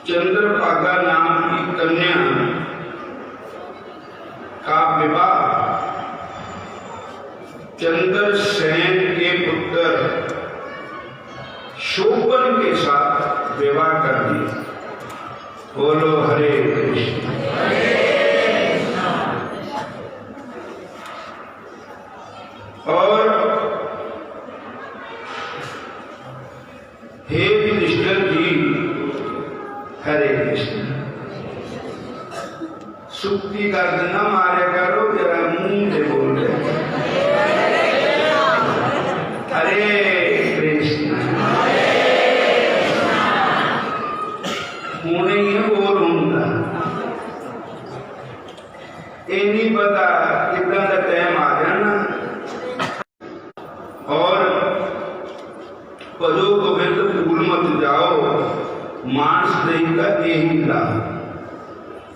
चंद्रभागा नाम की कन्या का विवाह चंद्रसेन के पुत्र शोभन के साथ विवाह कर दिया। बोलो हरे कृष्ण। और हे युधिष्ठिर जी, हरे कृष्ण। सुक्ति का न मारे करो, जरा मुंह से बोल रहे हरे कृष्ण। होने ही बोलूंगा, ये नहीं पता कितना का टाइम आ जाना। और पदों को तो भूल मत जाओ, मांस दही का यही लाभ।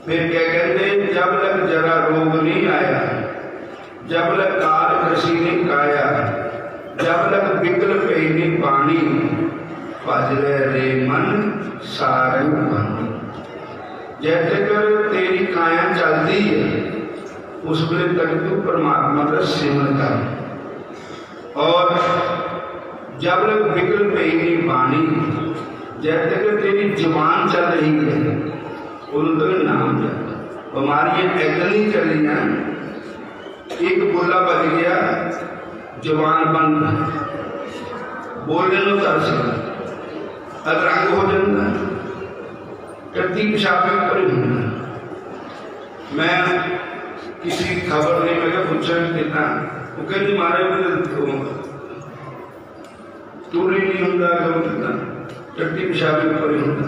फिर क्या कहते हैं, जब तक जरा रोग नहीं आया, जब तक काल कृषि नहीं काया, जब तक विकल पहनी पानी, भजरे रे मन सारू बन। जैसे कर तेरी काया चलती है, उस वे तक तू परमात्मा का सेवन कर। और जब तक विकल पहनी पानी, जैसे कर तेरी जुबान चल रही है, उनको नाम जाता। हमारी ये इतनी चली ना, एक बोला बच गया, जुबान बंद, बोलने लो तरस अतरंग हो जाता, कति पेशाब पर होना। मैं किसी खबर नहीं, मैं पूछा कितना, वो कहती मारे टूरी नहीं होता, कति पेशाब पर होता।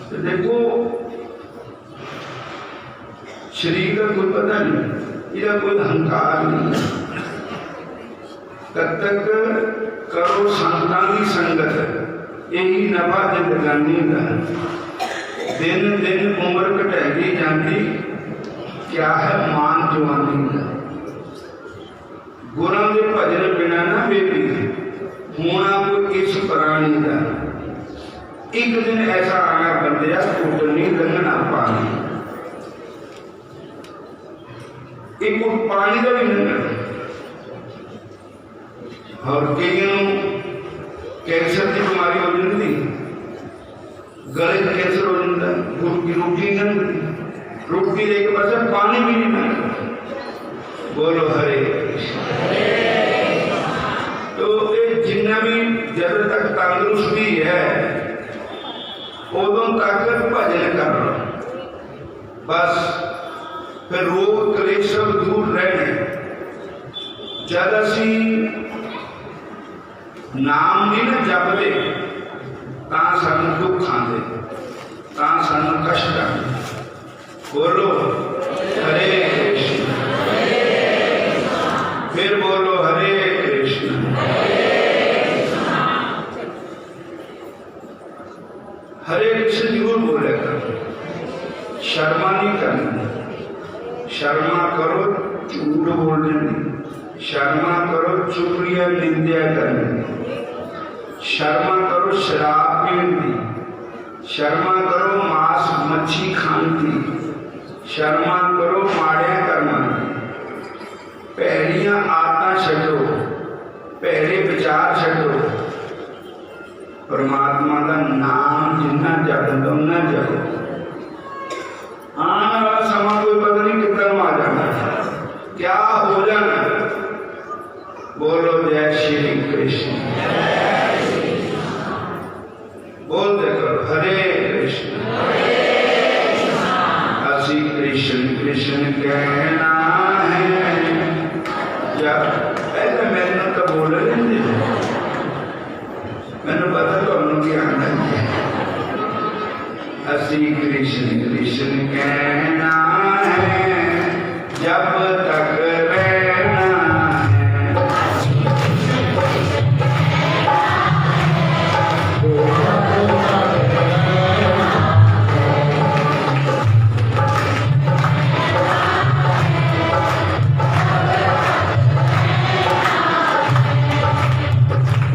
तो देखो शरीर का कोई पता नहीं, इसका कोई अहंकार नहीं। तब तक करो संतान की संगत, यही नफा जिंदगानी का। दिन दिन उम्र घटती जाती, क्या है मान जवानी का। गुरु के भजन बिना ना बेबी होना कोई इस प्राणी का। एक दिन ऐसा आना बंदिया, उठनी लंघना पानी, एक पानी का भी लंघना। और कईयों कैंसर की बीमारी हो जाती, गले का कैंसर हो जाता, रोटी रोटी लेके बस पानी भी नहीं मिलता। बोलो हरे तो ये जिन्ना भी जब तक तंदुरुस्ती है, उदों तक भजन कर लो, बस फिर रोग क्लेश सब दूर रहने। जब असी नाम नहीं ना जपते, सानू दुख आते, सानू कष्ट आते। बोलो हरे कृष्ण। फिर बोलो हरे कृष्ण। हरे कृष्ण जरूर बोलेगा, शर्मा नहीं करनी। शर्मा करो झूठ बोलने की, शर्मा करो चुगलियां निंदा करने की, शर्मा करो शराब पीने की, शर्मा करो मांस मच्छी खाने की, शर्मा करो माड़िया करना की। पहलियां आदतां छड्डो, पहले विचार छड्डो। परमात्मा का नाम जिन्ना जपो उन्ना जपो। आने वाला समा कोई पता नहीं कितना आ जाना, क्या हो जाना। बोलो जय श्री कृष्ण। बोलते करो हरे कृष्ण। हसी कृष्ण कृष्ण कहना है। जब पहले मैंने तो बोले नहीं, मैंने पता तो उनकी आनंद है। हसी कृष्ण कृष्ण कहना है, जब तक रहना है।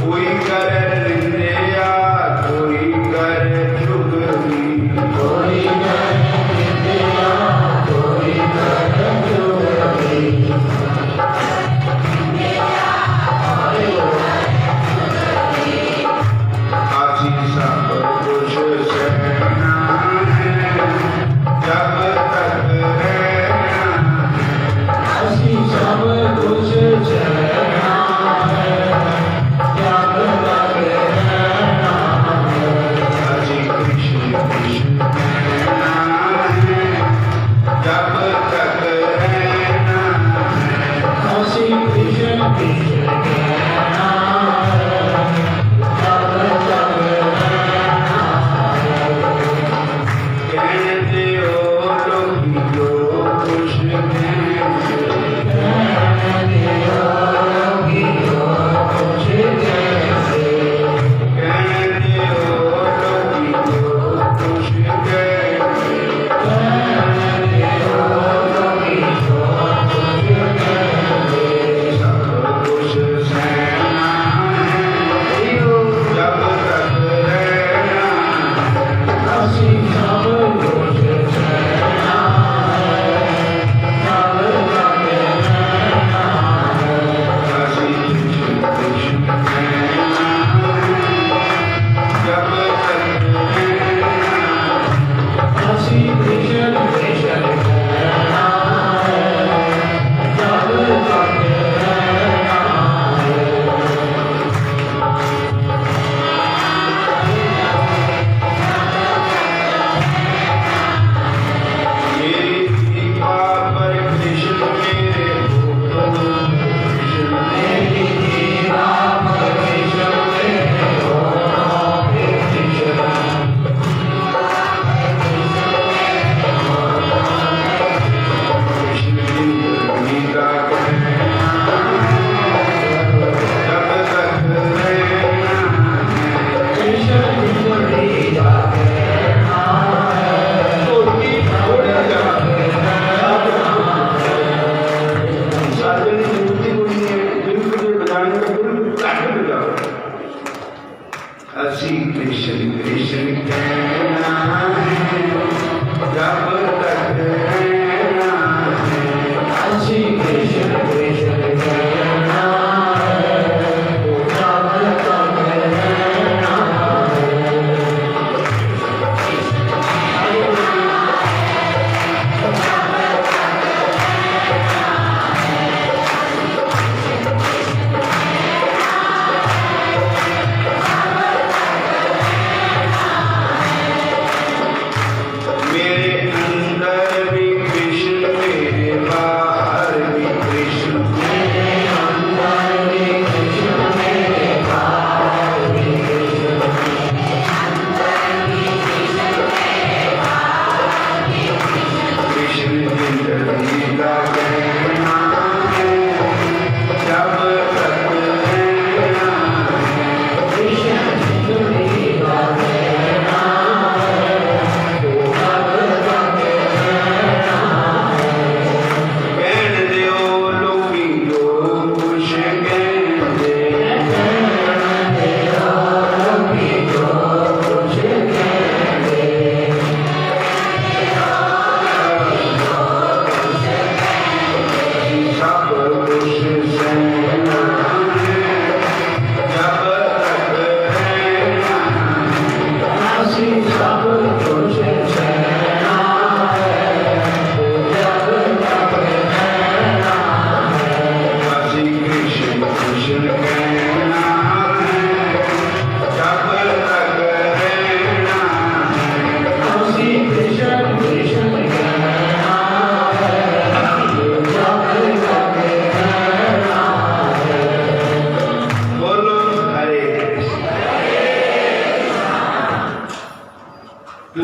कोई करे निंदिया, कोई करे चुगली,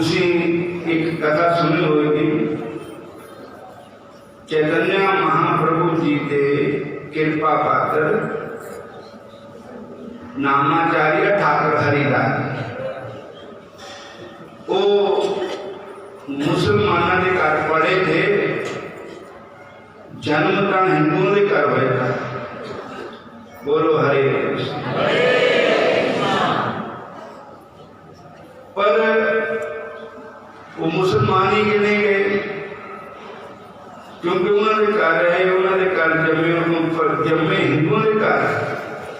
तुसी एक कथा सुनी होगी, चैतन्य महाप्रभु जी के कृपा पात्र नामाचार्य ठाकुर हरिदास वो मुसलमानों के घर पढ़े थे, जन्म का हिंदुओं के घर हुआ था। बोलो हरे कृष्ण। पर वो मुसलमान ही गिने गए, क्योंकि उन्होंने घर रहे, उन्होंने घर जम्मे हिंदुओं के घर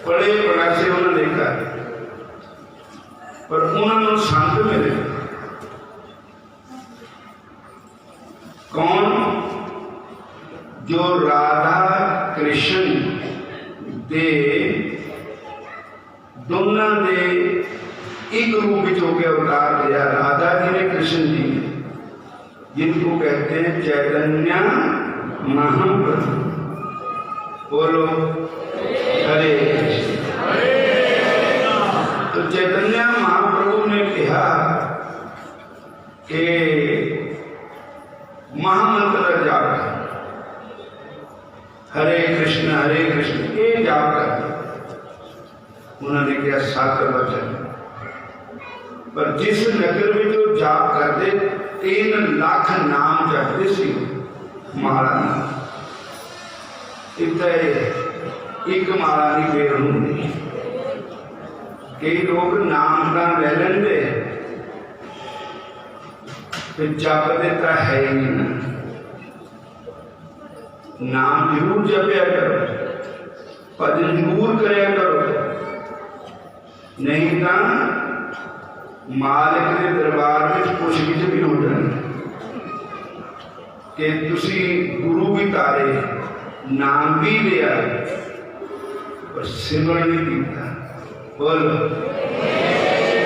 पढ़े पढ़ासे उन्होंने घर, पर उन्होंने संत मिले। कौन? जो राधा कृष्ण दे दोनों दे एक रूप में होकर अवतार दिया, राधा जी ने कृष्ण जी ने, जिनको कहते हैं चैतन्य महाप्रभु। बोलो हरे कृष्ण। तो चैतन्य महाप्रभु ने कहा कि महामंत्र जाप, हरे कृष्ण ये जाप कर। उन्होंने किया 7 वचन, पर जिस नगर में जो जाप करते 3 लाख नाम जपते सी माला इतने एक माला नहीं बेर होंगी। कई लोग नाम का ले लेंगे फिर जप देता है ही नहीं। नाम जरूर जपया करो, भजन जरूर करया करो, नहीं तो मालिक के दरबार में पुछगिछ भी हो जाए कि तुसी गुरु भी तारे, नाम भी लिया, पर सिमरन नहीं किया। बोलो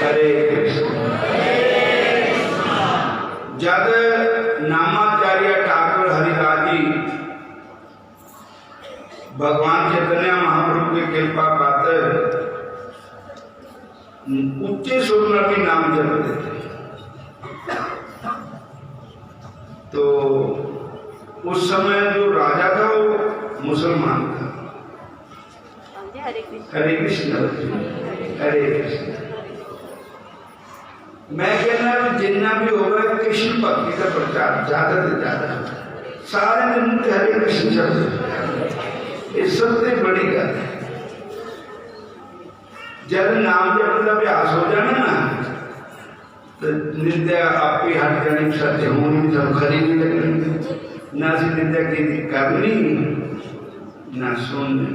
हरे कृष्ण। जब नामाचार्य ठाकुर हरिदास जी भगवान चैतन्य महाप्रभु के कृपा पात्र उच्चे सुर में भी नाम जपते थे, तो उस समय जो राजा था वो मुसलमान था। हरे कृष्ण हरे कृष्ण। मैं कहना जितना भी होगा कृष्ण भक्ति का प्रचार ज्यादा से ज्यादा, सारे दिन हरे कृष्ण शब्द, ये सबसे बड़ी गल है। जब नाम जपने का अभ्यास हो जाना ना, तो नित्या आप ही हट जानी, सत्य होनी, सब खरीदने लगनी, ना सी नित्या की करनी ना सुननी।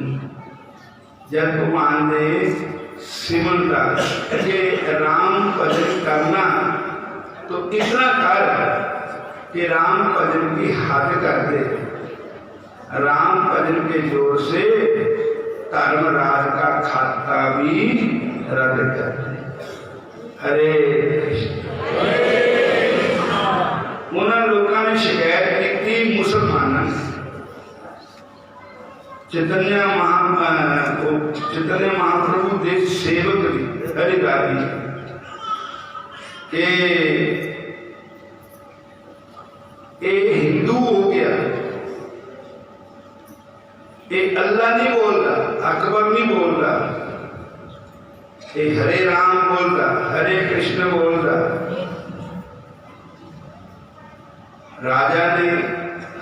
जब भगवान ने सिमरता के राम भजन करना, तो इतना कर कि राम भजन की हद कर दे, राम भजन के जोर से धर्मराज का खाता भी रद्द कर दे। हरे कृष्ण। उन्होंने लोगों ने शिकायत की थी मुसलमानों ने, चैतन्य महाप्रभु के सेवक हरिदास जी के हिंदू हो गया, ये अल्लाह नहीं बोलता, अकबर नहीं बोलता, ये हरे राम बोलता, हरे कृष्ण बोलता। राजा ने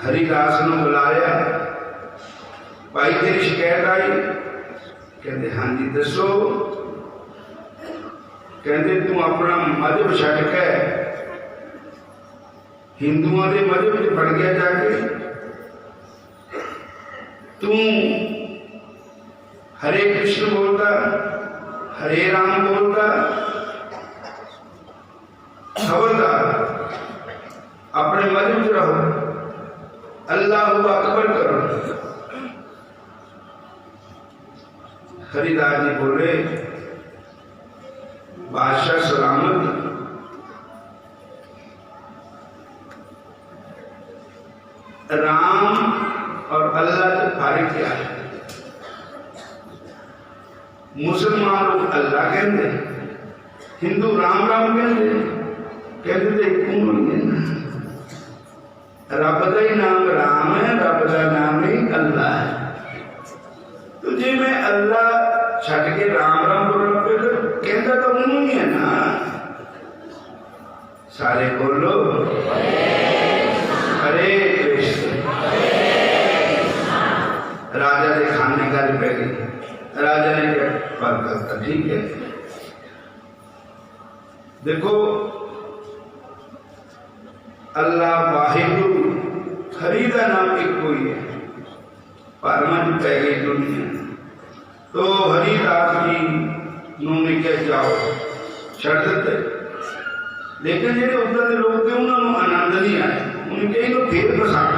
हरिदास ने बुलाया, भाई तेरी शिकायत आई? कहते हाँ जी दसो। कहते तू अपना मजहब छड़ के हिंदुओं के मजहब में पड़ गया जाके, तू हरे कृष्ण बोलता, हरे राम बोलता, खबरदार अपने मजहब में रहो, अल्लाह अकबर करो। हरिदास जी बोले बादशाह सलामत, राम और अल्लाह का फर्क क्या है? मुसलमान लोग अल्लाह कहते, हिंदू राम राम कहते, कहते तो एक ही ना, रब का ही नाम राम है, रब का नाम ही अल्लाह है। तो जी मैं अल्लाह छट के राम राम बोल पे तो कहता तो उन्होंने है ना। सारे बोलो हरे कृष्ण। राजा ने खाने का पै गई, राजा ने क्या बात करता, ठीक है। देखो अल्लाह वाहिगुरु हरि का नाम एक कोई है, परमन पै गई दुनिया। तो हरिदास जी उन्होंने क्या जाओ छड़ देते, लेकिन जो उधर के लोग थे उन्होंने आनंद नहीं आया, उनके इनको फिर पसंद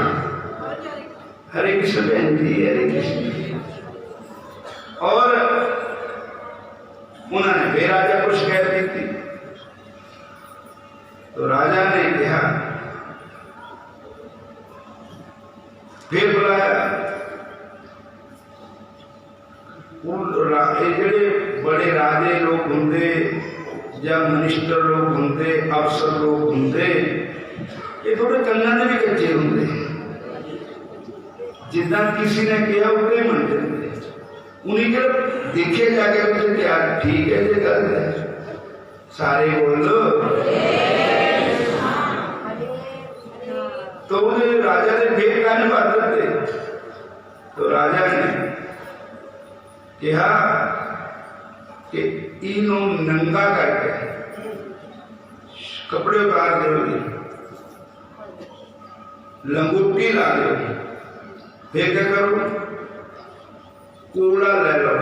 हरे कृष्ण बहन जी हरे कृष्ण। और उन्होंने फिर राजा को शिकायत की थी। तो राजा ने कहा, फिर बुलाया जेडे बड़े राजे लोग होंगे या मिनिस्टर लोग होंगे, अफसर लोग होंगे, ये थोड़े कन्ना ने भी कच्चे होंगे, जितना किसी ने किया उतने मन जाते। उन्हीं के देखे जाके उसे क्या ठीक है ये गलत है, सारे बोलो। तो उन्हें राजा ने फिर कहने बात करते, तो राजा ने कहा कि इनो नंगा करके कपड़े उतार दो, लंगोटी ला दो, फिर क्या करो कूड़ा ले लो,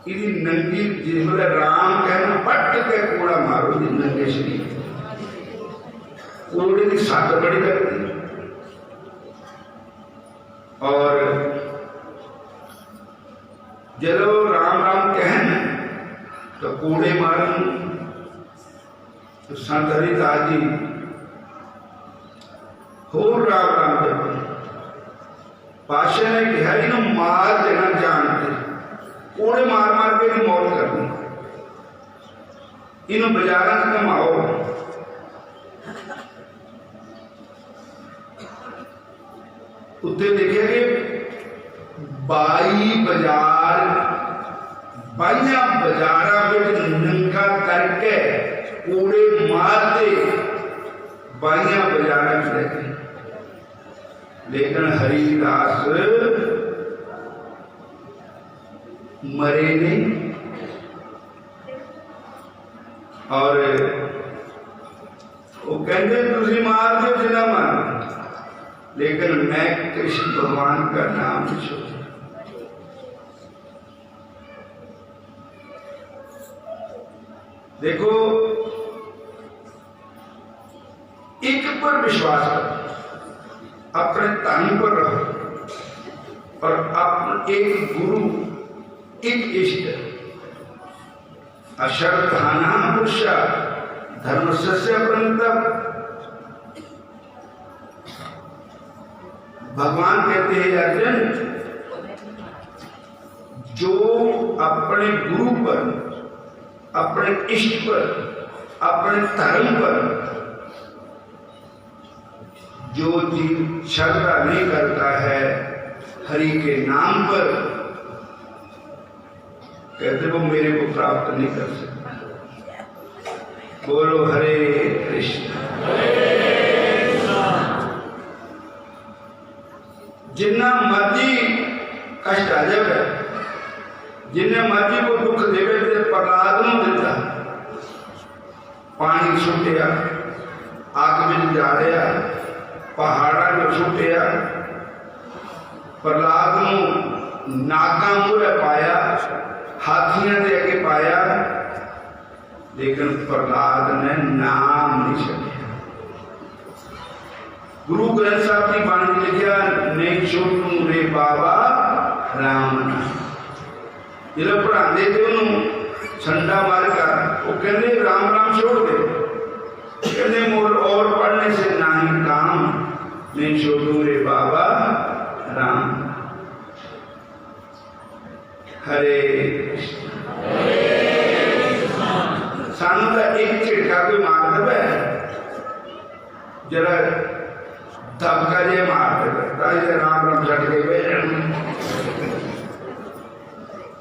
इदी नंगी जिसमें राम कहना पट के कूड़ा मारो नंगे शरीर, कूड़े की सात बड़ी करती। और जब राम राम कहन तो कूड़े मारन। तो संत हरिदास जी होर राम राम जब पातशाह ने कहा इन मार देना जानते, कूड़े मार मार के इन्हें मौत कर दूंगा, इन बाजारा से कमाओ। उत्ते देखे कि 22 बाजार, 22 बाजारा नंगा करके कूड़े मारते 22 बाजारा रहते। लेकिन हरिदास मरे नहीं। और वो कहते तुझे मार दो जिला मार, लेकिन मैं कृष्ण भगवान का नाम छोड़। देखो एक पर विश्वास करो, अपने धन पर रहो, और अपना एक गुरु एक इष्ट अश्रद्धाना पुरुषा धर्मस्य परंतप। भगवान कहते हैं अर्जुन, जो अपने गुरु पर, अपने इष्ट पर, अपने धर्म पर जो जीव श्रद्धा नहीं करता है हरि के नाम पर, कहते वो मेरे को प्राप्त नहीं कर सकता। बोलो हरे कृष्ण। जिन्ना मर्जी कष्ट आ जाए, जिन्हें मर्जी को दुख देवे, प्रहलाद ने दिता, पानी छुटिया, आग में जा रहा, पहाड़ा जो छुटिया, प्रहलाद को नागा मुरे पाया, हाथियों के अगे पाया, लेकिन प्रहलाद ने नाम नहीं छड़िया। गुरु ग्रंथ साहब की बाणी लिखा, नहीं छोटू रे बाबा राम नाम। जो पढ़ाते थे उन्होंने छंडा मार का, वो कहते राम राम छोड़ दे, कहते मोर और पढ़ने से ना ही काम, नहीं छोटू रे बाबा राम। हरे सानू का एक झिड़का कोई मारता जरा धक्का जे मार दे राम राम छट के बह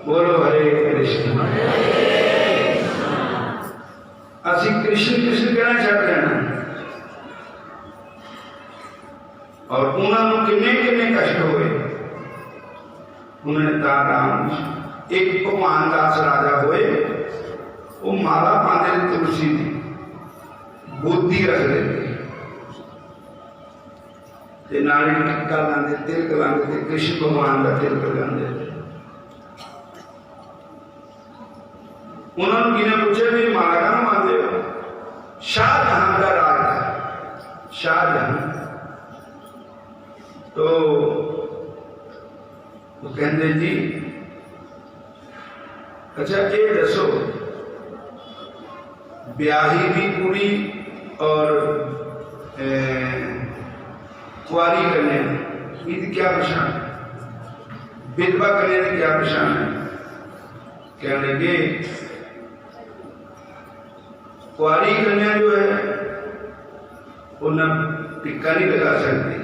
बोलो हरे कृष्ण। असी कृष्ण कृष्ण कहना छड़ देना और उन्होंने किन्ने किन्ने कष्ट हुए। उन्होंने राम एक भगवान दास राजा हुए, वो माला पाते तुलसी की बुद्धि रख देते नारी टिक्का लाते तिलक लाते कृष्ण भगवान का तिलक लाते। उन्होंने किने पूछे भी माला का मानते हो? शाहजहां का राज था, शाहजहां। तो वो कहते जी अच्छा ये दसो ब्याही भी कुड़ी और कुआरी कन्या इनकी क्या पहचान, विधवा कन्या की क्या पहचान है? कहने लगे कुआरी कन्या जो है वो न टिक्का नहीं लगा सकती,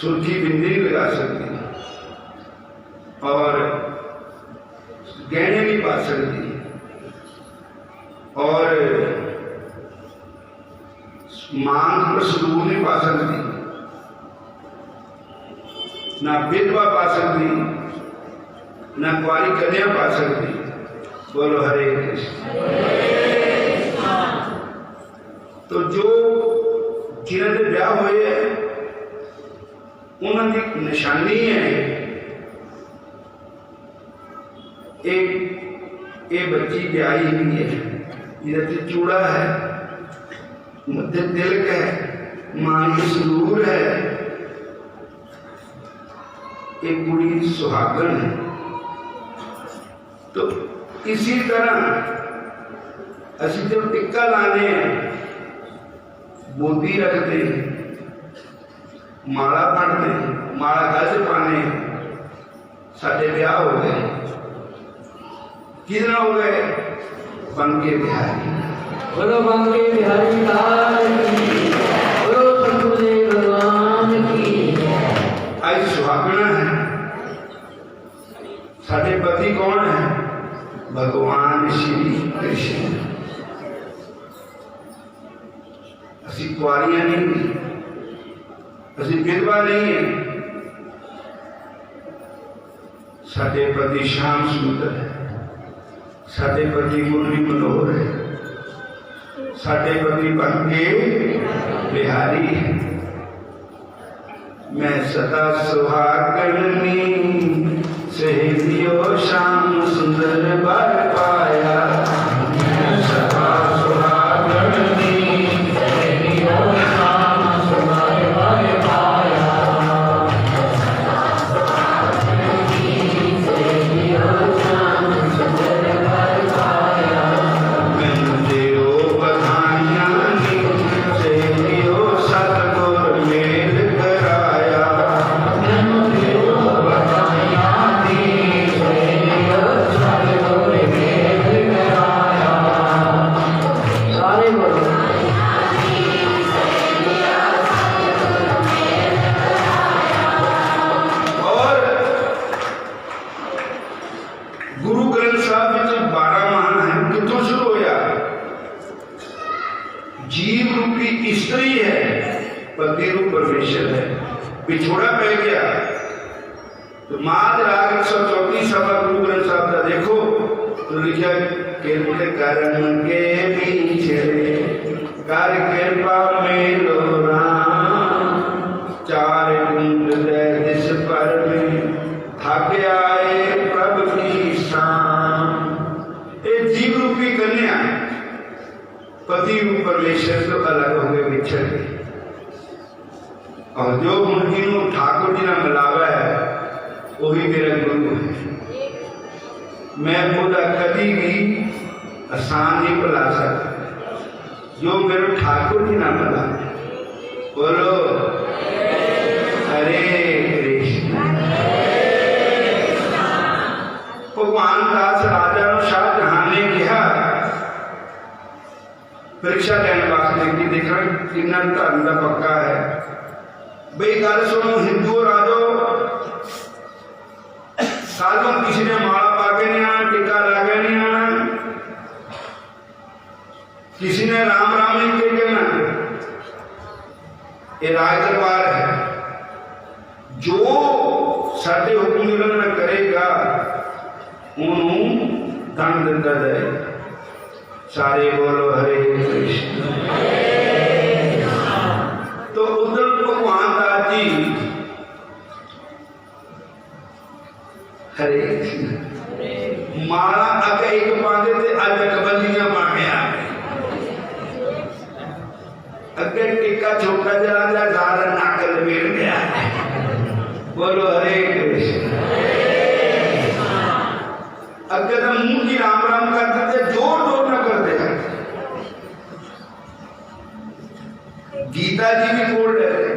सुर्खी बिंदी नहीं लगा सकती और गहने नहीं पा सकती और मांग पर सिंदूर नहीं पा सकती, ना विधवा पा सकती, ना कुआरी कन्या पा सकती। बोलो हरे कृष्ण। तो जो जिन्हें ब्याह हुए उन्होंने एक निशानी है, एक ये बच्ची ब्याही हुई है, इधर चूड़ा है, मध्य तिलक है, मां की सिंदूर है, एक कुड़ी सुहागन है। तो इसी तरह असि जब टिक्का लाने बोधी रखते, माला पढ़ते, माला गज पाने, साढ़े ब्याह हो गए। कितना हो गए? बन के बिहारी। बोलो बन के बिहारी लाल की, बोलो सतगुरुदेव भगवान की। आज सुहागना है, साढ़े पति कौन है? भगवान श्री कृष्ण। असी कुआरियां नहीं, असी विधवा नहीं है, साढ़े पति श्याम सुंदर है, साढ़े पति मुरली मनोहर है, साढ़े पति बन के बिहारी है। मैं सदा सुहागनी सहेलियो श्याम सुंदर बर पाया। मैं सदा सुहागनी सहेलियो श्याम सुंदर बर पाया। पिछोड़ा पै गया तो माद राग 134 सभा गुरु ग्रंथ साहब का देखो तो लिखा केवल कर्म के पीछे कर कृपा में लो राम। चार कुंड दिस पर में थक आए प्रभु की शाम। ये जीव रूपी कन्या पति रूप परमेश्वर तो अलग हो गए, बिछड़ गए। और जो मुर्गी ठाकुर जी ने मिलावा है वही मेरा गुरु है। मैं खुद कभी भी आसान नहीं बुला सकता जो मेरे ठाकुर जी ने मिला। बोलो हरे कृष्ण। भगवान दास राजा शाहजहां ने कहा परीक्षा लैन वास्ते कि देखा किन्ना धर्म का पक्का है। बई गल सुनो, हिंदू राजो साधु किसी ने माला पा के नहीं आना, टीका ला के नहीं आना, किसी ने राम राम नहीं कह के ना। ये राज दरबार है। जो साडे हुक्म की उल्लंघना करेगा उन्होंने दंड दिता जाएगा। सारे बोलो हरे कृष्ण। तो उधर भगवान दास जी हरे कृष्ण माला अगे एक पाते थे, अज कबलियां पा के आ गए। अगे टिक्का छोटा जला दार नाक लपेट गया। बोलो हरे कृष्ण। अगे तो मुंह की राम राम करते थे, जोर जोर न करते। गीता जी भी बोल रहे,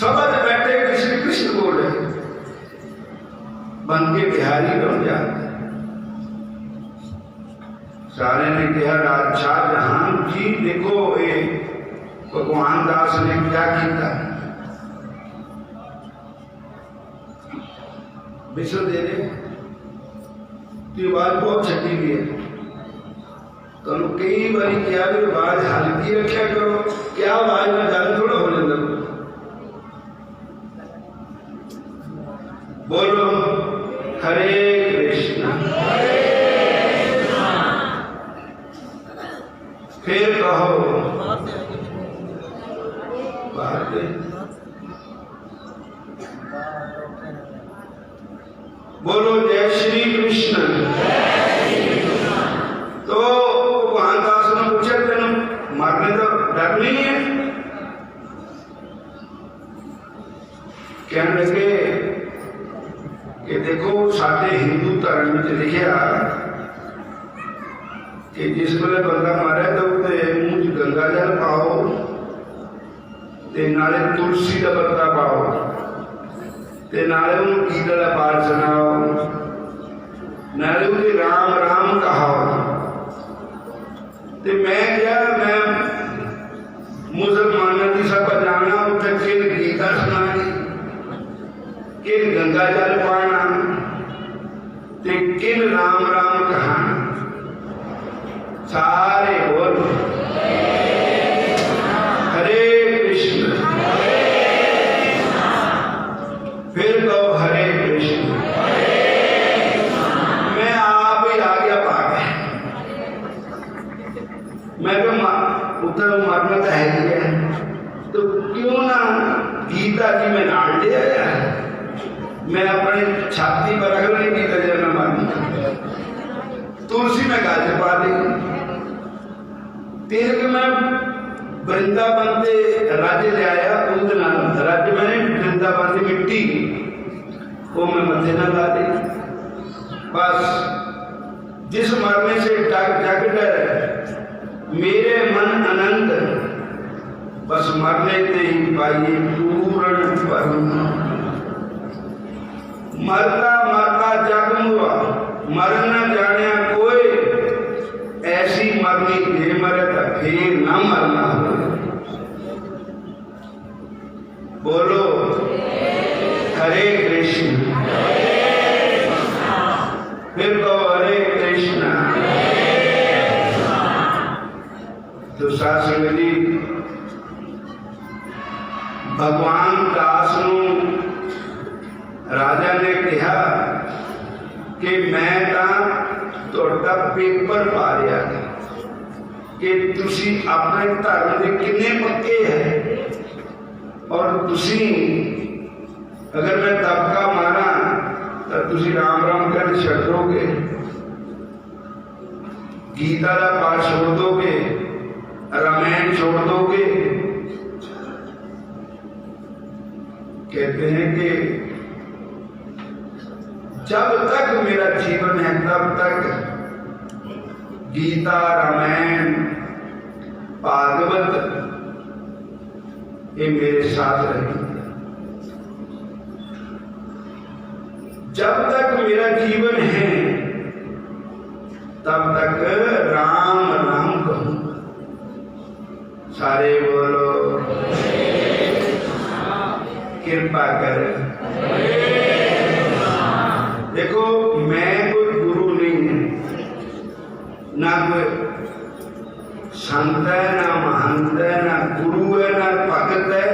समझ बैठे कृष्ण कृष्ण बोल रहे, बन के बिहारी बन जाते। सारे ने कहा राजशाह जहां जी देखो ये भगवान दास ने क्या किया। विश्व दे दे की आवाज बहुत छटी हुई है। तो कई बार क्या भी आवाज हल्की रखा करो, क्या आवाज में ज्यादा थोड़ा हो जाता। बोलो हरे कृष्ण। फिर कहो बात। बोलो जय श्री कृष्ण। तो भगवान दास ने पूछा तेन मरने का डर नहीं है? कहने लगे कि देखो साडे हिंदू धर्म में लिखा कि जिस वेले बंदा मारे तो मुंह च गंगा जल पाओ, नाले तुलसी का पत्ता पाओ, नाले उन्हें गीता का पाठ सुनाओ, नाले उन्हें राम राम कहाओ। मैं क्या मैं मुसलमानों की सब जाना, उत्थे किन गीता सुनानी, किन गंगा जल पाना, किन राम राम कहाना। सारे बोल हरे कृष्ण। फिर कहो हरे कृष्ण। मैं आप ही आ गया पाके। मैं तो उधर मरना तो है ही है, तो क्यों ना गीता जी में नाल ले आया। मैं अपने छाती पर रख नहीं गीता जी में मारनी, तुलसी में गाज पा दी। तेरे के मैं वृंदावन से राज्य ले आया, राज्य मैंने वृंदावन से मिट्टी वो मैं मथे न ला दी। बस जिस मरने से जग डर मेरे मन आनंद, बस मरने से ही पाइए पूर्ण परम। मरता मरता जग मुआ, मर न जाने कोई, ऐसी मरनी दे मरे तो फिर न मरना हो। बोलो हरे कृष्ण। फिर कहो हरे कृष्ण। तो सासंग जी भगवान दास राजा ने कहा कि मैं तुहाडा पेपर पा रहा था कि तुसी अपने धर्म के कितने पक्के है, और तुसी अगर मैं दबका मारा तो तुसी राम राम कर छड़ दोगे, गीता का पाठ छोड़ दोगे, रामायण छोड़ दोगे। कहते हैं कि जब तक मेरा जीवन है तब तक गीता रामायण भागवत ये मेरे साथ रहेंगे। जब तक मेरा जीवन है तब तक राम राम कहूंगा। सारे बोलो कृपा कर। देखो मैं कोई गुरु नहीं है, ना कोई संत है, ना महंत है, ना गुरु है, ना भगत है।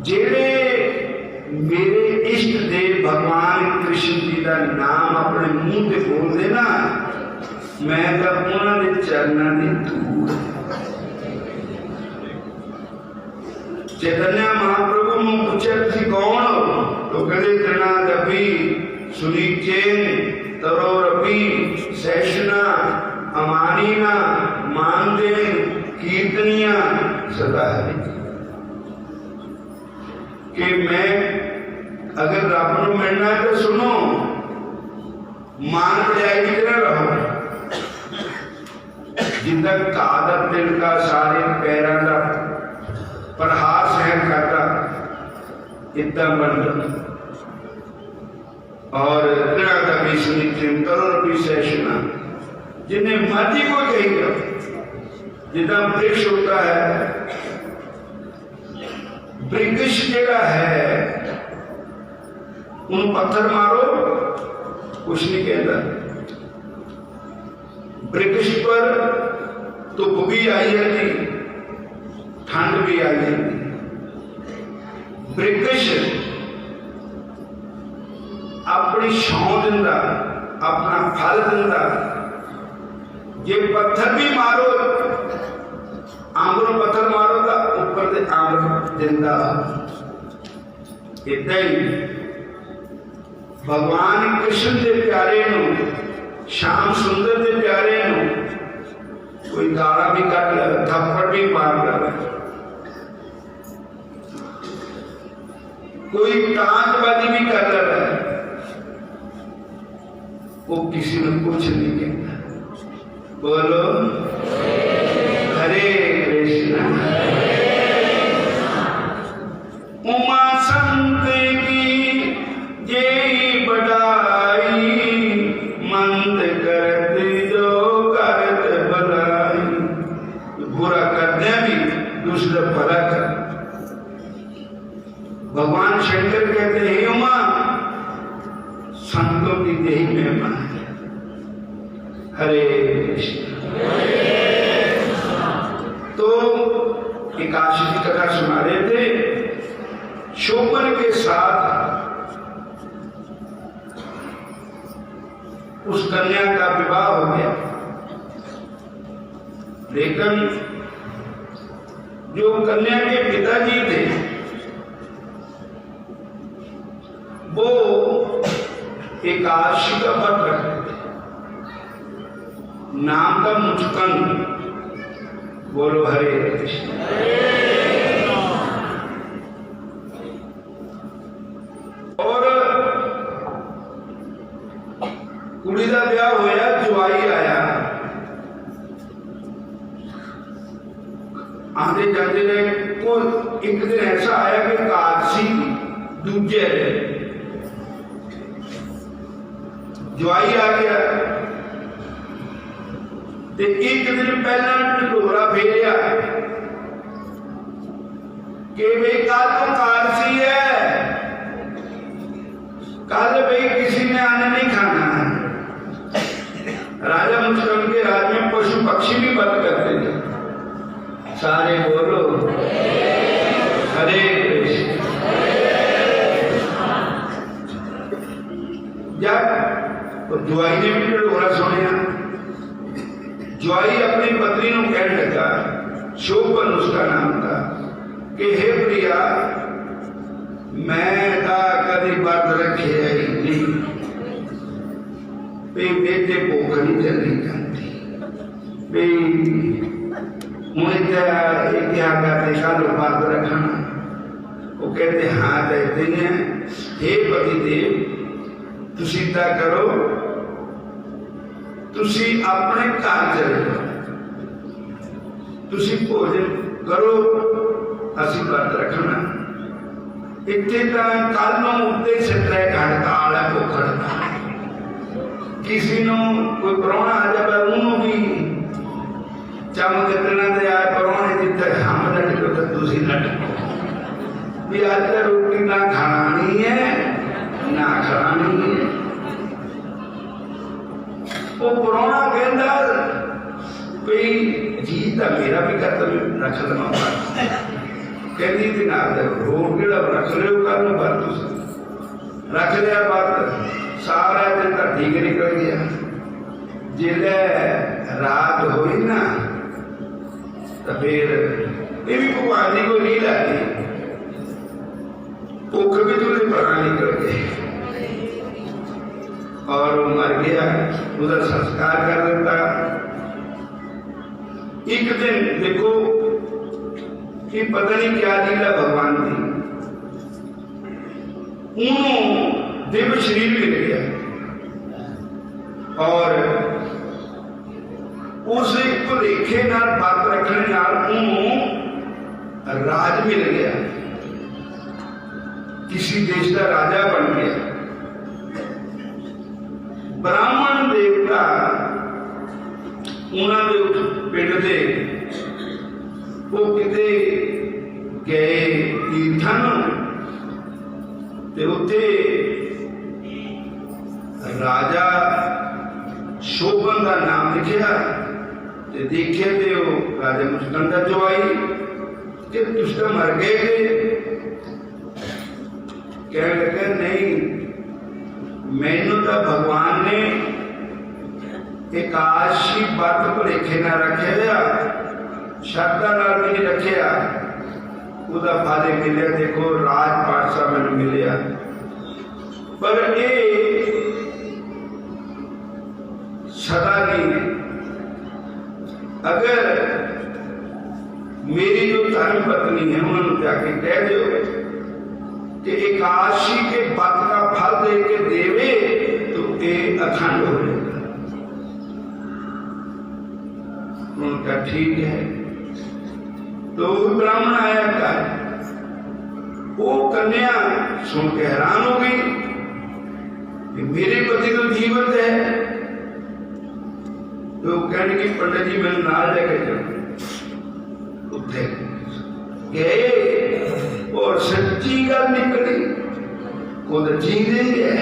जेड़े मेरे इष्ट देव भगवान कृष्ण जी का नाम अपने मुंह से बोलते ना, मैं तो उन्होंने चरणों की धूल। चैतन्य महाप्रभु ने पूछा तुम कौन हो? तो कहते जना दबी सुनीचेन तरोरपी सैषना अमानीना मानदेन कीर्तनिया सदा हरि। कि मैं अगर रब को मिलना है तो सुनो, मान बजाई की तरह रहो। जितना कादर दिल का सारे पैरों का प्रहार सहन करता इतना बन और भी सुनिश्चित करो भी सैषना जिन्हें मर्जी को कहेगा। जितना वृक्ष होता है, वृक्ष जगह है, उन पत्थर मारो कुछ नहीं कहता। वृक्ष पर धुप भी आई जाती, ठंड भी आई जाती। वृक्ष अपनी छां दिंदा, अपना फल दिंदा। जे पत्थर भी मारो, अंब नूं पत्थर मारो तो ऊपर से अंब दिंदा। इदा ही भगवान कृष्ण के प्यारे नूं, श्याम सुंदर के प्यारे नूं कोई गाला भी कट ले, थप्पड़ भी मार ले, कोई टांगबाजी भी कर ले, वो किसी ने कुछ नहीं कहता। बोलो हरे कृष्ण। उमा संत की जय बढ़ाई, मंद करत जो करत भलाई। बुरा करने भी दूसरा भला कर। भगवान शंकर कहते हैं उमा संतों की यही महिमा है। हरे कृष्ण। तो एकादशी की कथा सुना रहे थे। शोभन के साथ उस कन्या का विवाह हो गया, लेकिन जो कन्या के पिताजी थे वो एकादशी का व्रत रखते थे, नाम का मुचकंद। बोलो हरे कृष्ण। और कुड़ी का ब्याह होया, जवाई आया, आते जाते रहे। को एक दिन ऐसा आया कि एकादशी दूजे जवाई आ गया ते एक दिन पहला ढोरा फेरिया कि भाई कल तो एकादशी है, कल भाई किसी ने अन्न नहीं खाना है। राजा मुस्लिम के राज में पशु पक्षी भी व्रत करते थे। सारे बोलो हरे कृष्ण। जब जुआई ने भी ढोरा सुनिया, जुआई अपनी पत्नी को कहने लगा, शोभन उसका नाम था, कि हे प्रिया मैं कभी व्रत रखे नहीं, बेटे भूख नहीं चलनी चाहती, व्रत रखना। वो कहते हाँ कहते हैं, हे पतिदेव तुसी इदा करो, तुसी अपने घर चले जाओ, तुसी भोजन करो, असी व्रत रखना। इतने कल उत्ते 17 घंटा भुख हड़ताल। किसी नो कोई प्राहुणा आ जाए उन्होंने भी चम चटना दे आए प्राहुणे जिथे हम लटको तो तुसी लटको भी आज तक रोटी ना खानी है ना खानी है। वो प्राहुणा कहता भाई जी तो मेरा भी कर्तव्य रख देना कहती थी ना रोग केड़ा रख लो कर पर रख लिया बात सारा दिन तो ठीक निकल गया। जिले रात हुई ना तो फिर ये भी भगवान जी को नहीं लाती भूख भी तुझे परा निकल गए और वो मर गया उधर संस्कार कर देता। एक दिन देखो कि पता नहीं क्या लीला भगवान की उन्होंने दिव्य शरीर मिल गया और उस भुलेखे नाल बात रखने नाल उन्होंने राज मिल गया किसी देश का राजा बन गया। ब्राह्मण देवता उन्होंने पिंड दे वो किते गए तीर्थन ते उत्थे राजा शोभन का नाम लिखा ते देखे ते वो राजा मुस्कंदा जो आई कि तुझे मर गए थे कह लगे नहीं मैनू तो भगवान ने एकादशी व्रत भुलेखे ना रखे श्रद्धा नाल भी नहीं रखे उदा फल मिले देखो राज पाठशाह मैंने मिले पर ये सदा नहीं अगर मेरी जो धर्म पत्नी है उन्होंने जाके कह दो कि एकादशी के व्रत का फल दे के देवे तो ये अखंड हो जाएगा। उनका ठीक है तो ब्राह्मण आया था वो कन्या सुन के हैरान हो गई कि मेरे पति तो जीवित है तो कहने की पंडित जी मैंने नाल लेके चलो उठे गए और सच्ची गल निकली वो तो जीते है।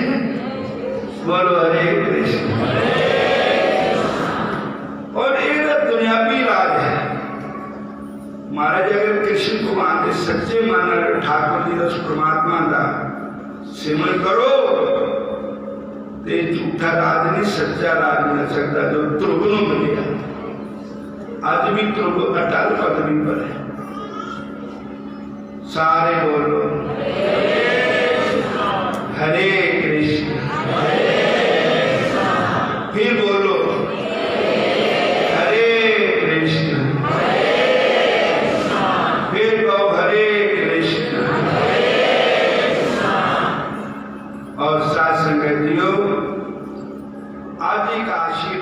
बोलो हरे कृष्ण। और ये दुनियावी राज है महाराज अगर कृष्ण भगवान के सच्चे माना ठाकुर जी उस परमात्मा का सिमरन करो तो झूठा राज नहीं सच्चा राज मिल सकता जो ध्रुव न मिलेगा। आज भी ध्रुव अटल पदवी पर है सारे बोलो हरे कृष्ण फिर बोलो हरे कृष्ण फिर कहो हरे कृष्ण। और साथ संगत जियो आज एक आशीर्वाद